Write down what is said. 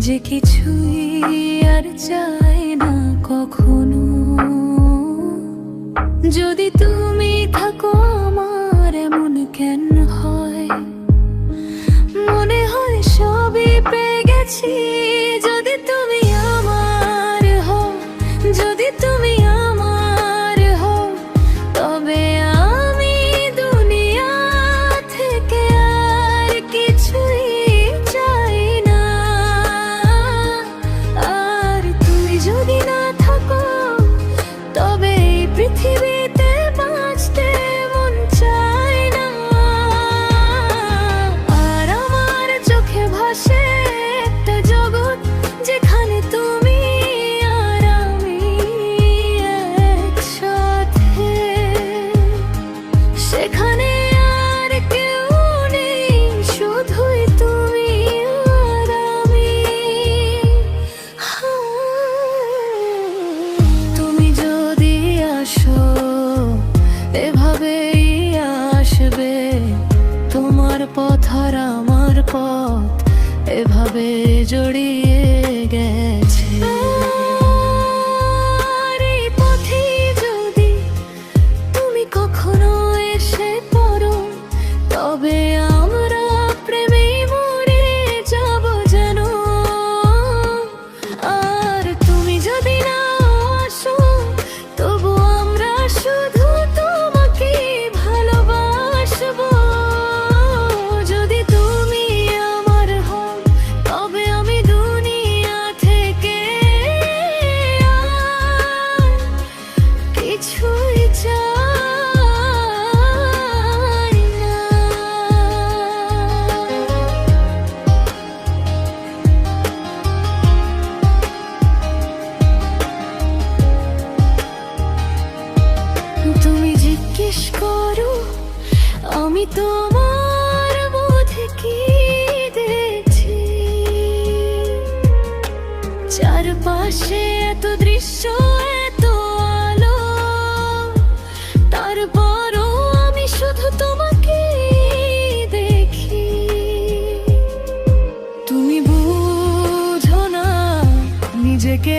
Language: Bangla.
যে কিছুই আর চায় না কখনো। যদি তুমি থাকো আমার এমন কেন হয়, মনে হয় সবই পেয়ে গেছি। যদি তুমি আমার হও, যদি তুমি আমার হও, তবে আমি দুনিয়া থেকে আর কিছুই চাই না। আর তুমি যদি না থাকো, তবে এই পৃথিবীতে বাঁচতে মন চায় না। আর আমার চোখে ভাসে একটা জগৎ, যেখানে তুমি আর আমি একসাথে। সেখানে আর কেউ নেই, শুধুই তুমি আর আমি। তুমি যদি আসো, এভাবেই আসবে। তোমার পথ আর আমার পথ এভাবে জড়িয়ে গেছে। আর এই পথে যদি তুমি কখনো এসে পড়ো, তবে আমরা প্রেমেই মরে যাব যেন। আর তুমি যদি না আসো, তবু আমরা শুধু তোমাকে ভালোবাসবো। যদি তুমি আমার হও, তবে আমি দুনিয়া থেকে আর কিছুই চাই না। তুমি জিজ্ঞেস করো, আমি তোমার মধ্যে কি দেখছি। চারপাশে এত দৃশ্য, এত আলো, তারপরও আমি শুধু তোমাকে দেখি। তুমি বুঝো না নিজেকে